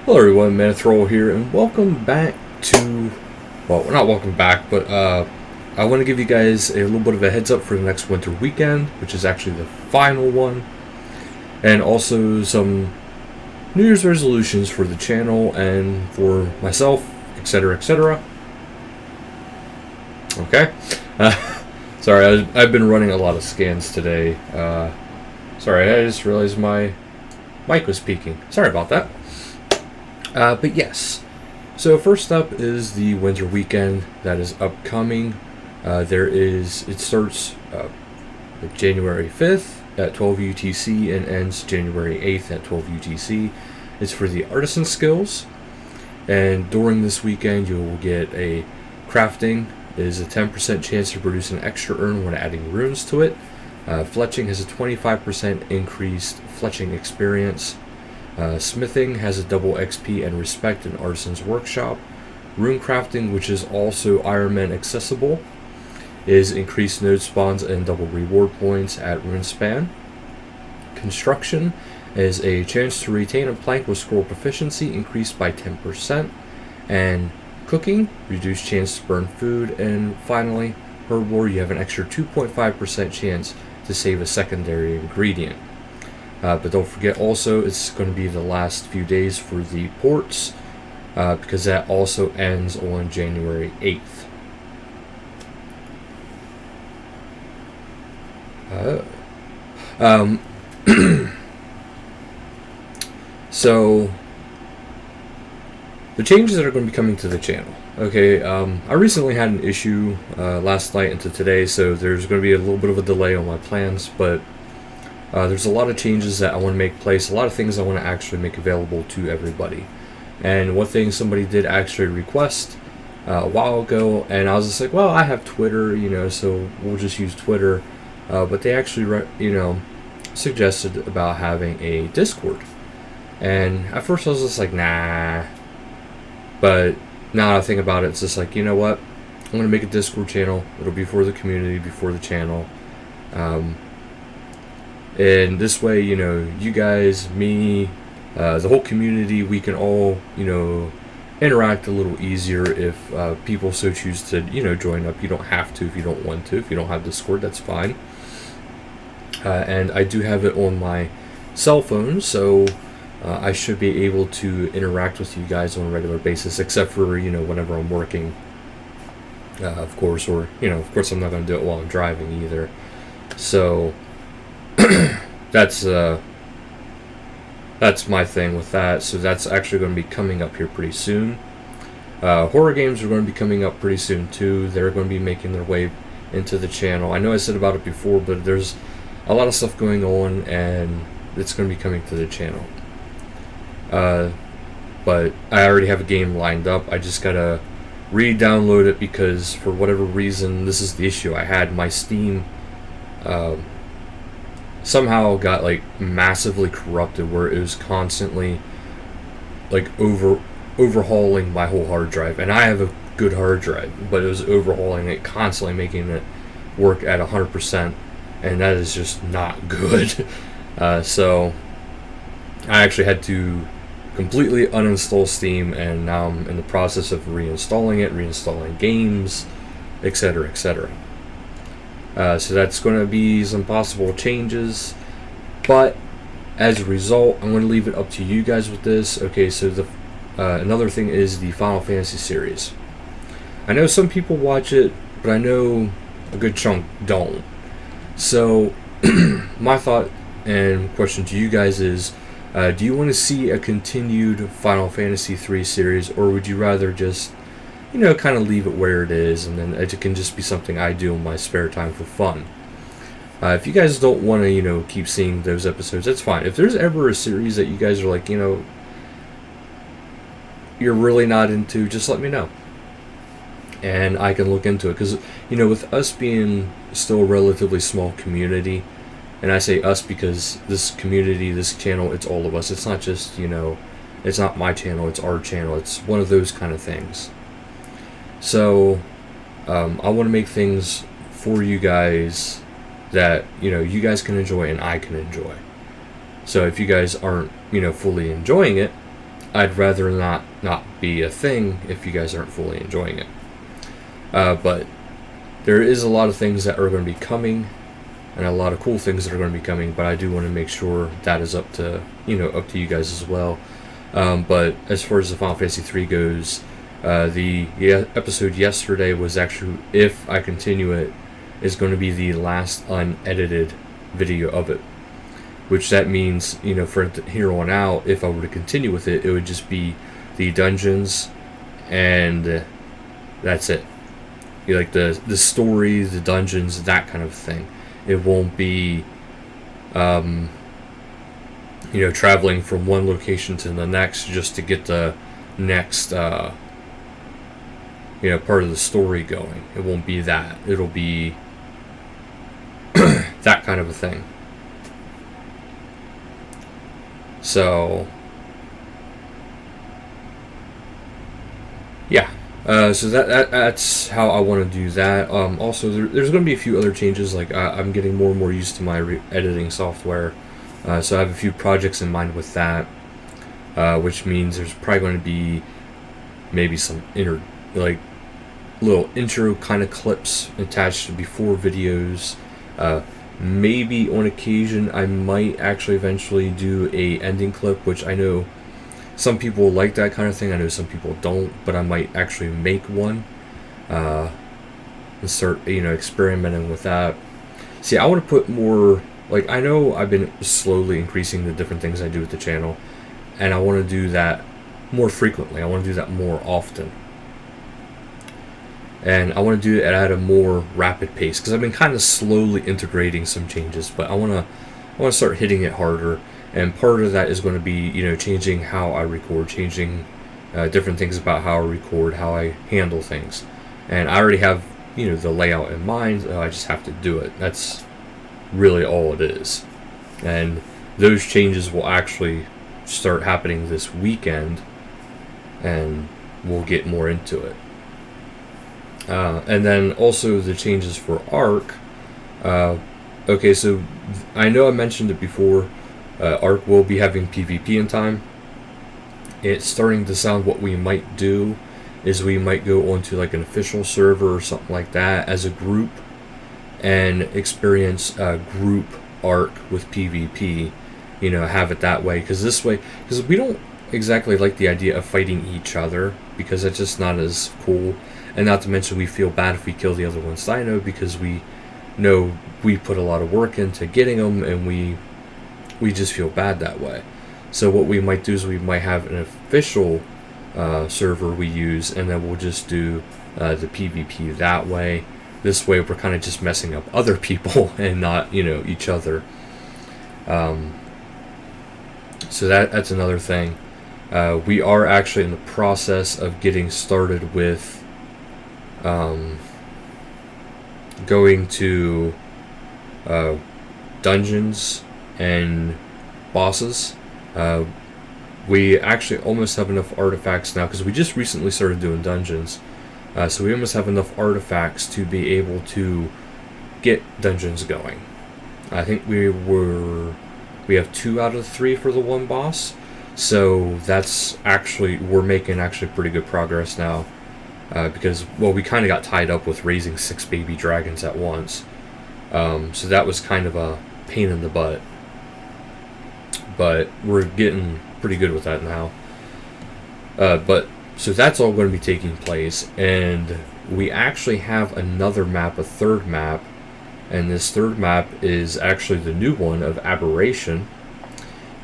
Hello everyone, Manthroll here, and welcome back to, well, not welcome back, but I want to give you guys a little bit of a heads up for the next winter weekend, which is actually the final one, and also some New Year's resolutions for the channel and for myself, etc., etc. Okay? Sorry, I've been running a lot of scans today. Sorry, I just realized my mic was peaking. Sorry about that. But yes, so first up is the winter weekend that is upcoming. It starts January 5th at 12 UTC and ends January 8th at 12 UTC. It's for the artisan skills, and during this weekend you will get a crafting is a 10% chance to produce an extra urn when adding runes to it. Fletching has a 25% increased fletching experience. Smithing has a double XP and respect in Artisan's Workshop. Rune crafting, which is also Ironman accessible, is increased node spawns and double reward points at RuneSpan. Construction is a chance to retain a plank with scroll proficiency increased by 10%. And cooking, reduced chance to burn food. And finally, herbivore, you have an extra 2.5% chance to save a secondary ingredient. But don't forget also, it's going to be the last few days for the ports, because that also ends on January 8th. So, the changes that are going to be coming to the channel. Okay, I recently had an issue last night into today, so there's going to be a little bit of a delay on my plans, but there's a lot of changes that I want to make place, a lot of things I want to actually make available to everybody. And one thing somebody did actually request a while ago, and I was just like, well, I have Twitter, so we'll just use Twitter. But they actually, suggested about having a Discord. And at first I was just like, nah. But now I think about it, it's just like, you know what? I'm going to make a Discord channel. It'll be for the community, before the channel. And this way, you guys, me, the whole community, we can all, interact a little easier if people so choose to, join up. You don't have to if you don't want to. If you don't have Discord, that's fine. And I do have it on my cell phone, so I should be able to interact with you guys on a regular basis, except for, whenever I'm working, of course, or, of course I'm not going to do it while I'm driving either. So that's my thing with that. So that's actually going to be coming up here pretty soon. Horror games are going to be coming up pretty soon too. They're going to be making their way into the channel. I know I said about it before, but there's a lot of stuff going on, and it's going to be coming to the channel. But I already have a game lined up. I just gotta re-download it because for whatever reason, this is the issue I had. My Steam somehow got massively corrupted, where it was constantly overhauling my whole hard drive. And I have a good hard drive, but it was overhauling it, constantly making it work at 100%, and that is just not good. So I actually had to completely uninstall Steam, and now I'm in the process of reinstalling games, etc., etc. So that's going to be some possible changes, but as a result, I'm going to leave it up to you guys with this. Okay, so the another thing is the Final Fantasy series. I know some people watch it, but I know a good chunk don't. So my thought and question to you guys is, do you want to see a continued Final Fantasy 3 series, or would you rather just kind of leave it where it is, and then it can just be something I do in my spare time for fun? If you guys don't want to, keep seeing those episodes, that's fine. If there's ever a series that you guys are like, you're really not into, just let me know. And I can look into it. Because, with us being still a relatively small community, and I say us because this community, this channel, it's all of us. It's not just, it's not my channel, it's our channel. It's one of those kind of things. So, I want to make things for you guys that, you guys can enjoy and I can enjoy. So if you guys aren't, fully enjoying it, I'd rather not be a thing if you guys aren't fully enjoying it. But there is a lot of things that are going to be coming, and a lot of cool things that are going to be coming. But I do want to make sure that is up to you guys as well. But as far as the Final Fantasy 3 goes, the episode yesterday was actually, if I continue it, is going to be the last unedited video of it. Which that means, for here on out, if I were to continue with it, it would just be the dungeons, and that's it. Like the story, the dungeons, that kind of thing. It won't be, traveling from one location to the next just to get the next, part of the story going. It won't be that. It'll be that kind of a thing. So, yeah. So that's how I want to do that. Also, there's going to be a few other changes. Like I'm getting more and more used to my editing software. So I have a few projects in mind with that, which means there's probably going to be maybe some little intro kind of clips attached before videos. Maybe on occasion I might actually eventually do a ending clip, which I know some people like that kind of thing. I know some people don't, but I might actually make one and start experimenting with that. See, I want to put more, I know I've been slowly increasing the different things I do with the channel, and I want to do that more frequently. I want to do that more often. And I want to do it at a more rapid pace, because I've been kind of slowly integrating some changes, but I want to start hitting it harder. And part of that is going to be, changing how I record, changing different things about how I record, how I handle things. And I already have, the layout in mind. I just have to do it. That's really all it is. And those changes will actually start happening this weekend, and we'll get more into it. And then also the changes for Ark. Okay, so I know I mentioned it before. Ark will be having PvP in time. It's starting to sound what we might do is we might go onto an official server or something like that as a group and experience group Ark with PvP. Have it that way, because we don't exactly like the idea of fighting each other, because it's just not as cool. And not to mention, we feel bad if we kill the other one's dino, because we know we put a lot of work into getting them, and we just feel bad that way. So what we might do is we might have an official server we use, and then we'll just do the PvP that way. This way we're kind of just messing up other people and not, each other. So that's another thing. We are actually in the process of getting started with going to dungeons and bosses. We actually almost have enough artifacts now, because we just recently started doing dungeons. So we almost have enough artifacts to be able to get dungeons going. I think we have 2 out of 3 for the one boss. So that's we're making pretty good progress now. Because, we kind of got tied up with raising 6 baby dragons at once. So that was kind of a pain in the butt. But we're getting pretty good with that now. So that's all going to be taking place. And we actually have another map, a third map. And this third map is actually the new one of Aberration.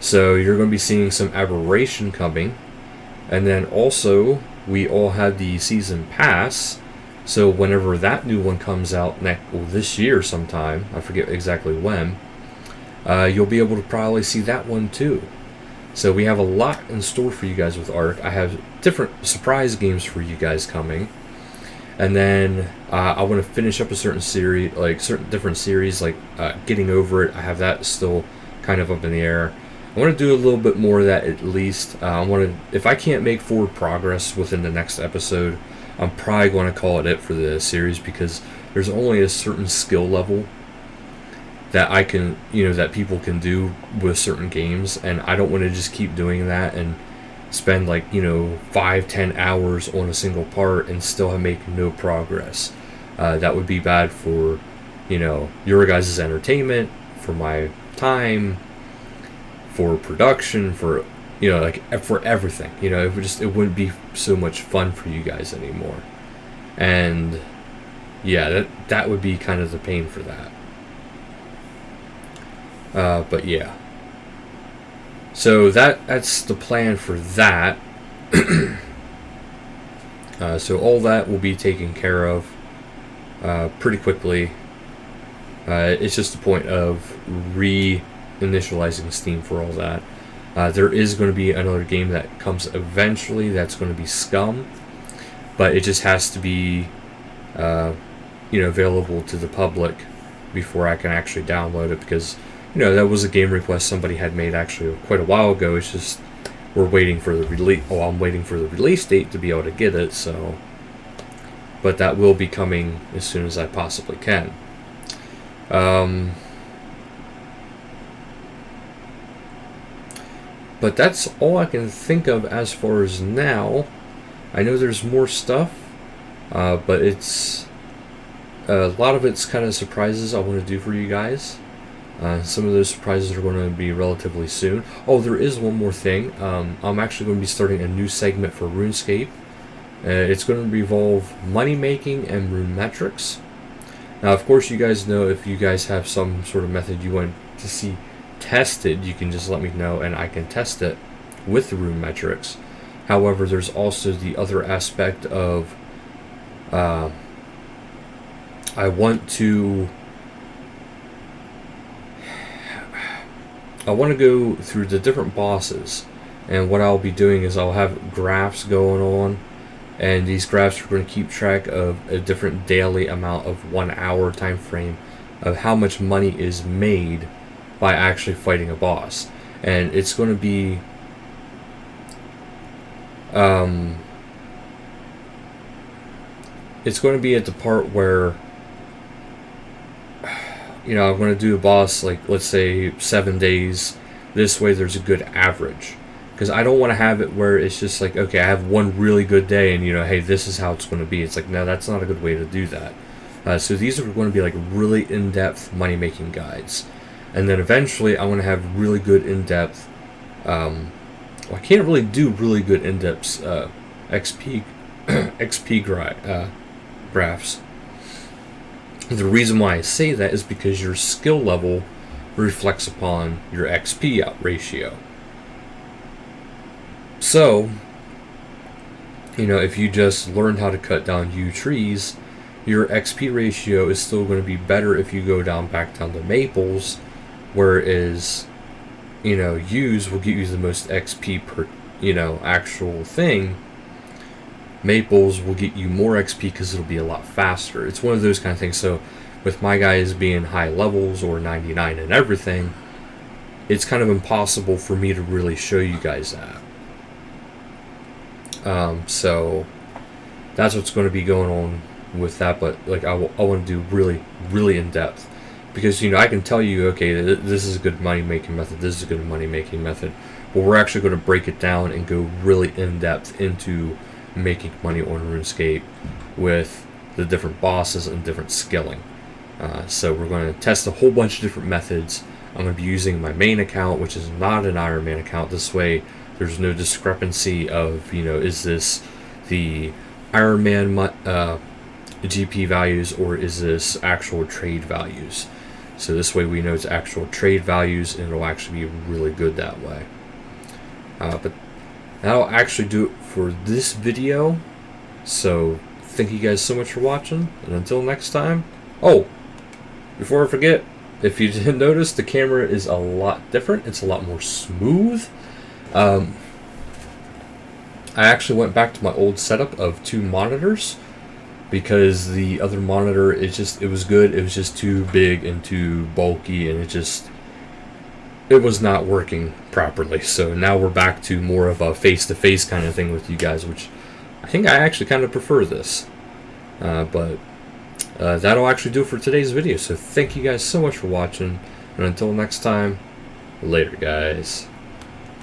So you're going to be seeing some Aberration coming. And then also, we all have the season pass, so whenever that new one comes out this year sometime, I forget exactly when, you'll be able to probably see that one too. So we have a lot in store for you guys with Ark. I have different surprise games for you guys coming, and then I want to finish up a certain series, different series, Getting Over It. I have that still kind of up in the air. I want to do a little bit more of that at least. If I can't make forward progress within the next episode, I'm probably going to call it for the series, because there's only a certain skill level that I can, that people can do with certain games, and I don't want to just keep doing that and spend like 5-10 hours on a single part and still make no progress. That would be bad for your guys' entertainment, for my time, for production, for for everything. It wouldn't be so much fun for you guys anymore. And yeah, that would be kind of the pain for that. But yeah, so that's the plan for that. So all that will be taken care of pretty quickly. It's just a point of reinitializing Steam for all that. There is going to be another game that comes eventually that's going to be Scum, but it just has to be available to the public before I can actually download it, because that was a game request somebody had made actually quite a while ago. It's just we're waiting for the release. Oh, I'm waiting for the release date to be able to get it. So, but that will be coming as soon as I possibly can. But that's all I can think of as far as now. I know there's more stuff, but it's a lot of it's kind of surprises I want to do for you guys. Some of those surprises are going to be relatively soon. Oh, there is one more thing. I'm actually going to be starting a new segment for RuneScape. It's going to involve money making and rune metrics. Now, of course, you guys know if you guys have some sort of method you want to see tested, you can just let me know and I can test it with the rune metrics. However, there's also the other aspect of I want to go through the different bosses, and what I'll be doing is I'll have graphs going on, and these graphs are going to keep track of a different daily amount of 1 hour time frame of how much money is made by actually fighting a boss. And it's going to be at the part where I'm going to do a boss, like, let's say 7 days. This way there's a good average. Because I don't want to have it where it's just like, okay, I have one really good day and, hey, this is how it's going to be. It's like, no, that's not a good way to do that. So these are going to be like really in-depth money-making guides. And then eventually I want to have really good in-depth, I can't really do really good in-depth XP graphs. The reason why I say that is because your skill level reflects upon your XP ratio. So, if you just learned how to cut down yew trees, your XP ratio is still going to be better if you go back down to maples, whereas, yews will get you the most XP per, actual thing. Maples will get you more XP because it'll be a lot faster. It's one of those kind of things. So with my guys being high levels or 99 and everything, it's kind of impossible for me to really show you guys that. So that's what's going to be going on with that. But like I want to do really, really in depth, because I can tell you, okay, this is a good money making method. This is a good money making method. But we're actually going to break it down and go really in depth into making money on RuneScape with the different bosses and different skilling. So we're going to test a whole bunch of different methods. I'm going to be using my main account, which is not an Iron Man account. This way there's no discrepancy of, is this the Iron Man GP values or is this actual trade values? So this way we know it's actual trade values, and it'll actually be really good that way. But that'll actually do it for this video. So thank you guys so much for watching, and until next time. Oh, before I forget, if you didn't notice, the camera is a lot different. It's a lot more smooth. I actually went back to my old setup of 2 monitors, because the other monitor, it was good, it was just too big and too bulky, and it was not working properly. So now we're back to more of a face-to-face kind of thing with you guys, which I think I actually kind of prefer this. But that'll actually do it for today's video. So thank you guys so much for watching, and until next time, later guys.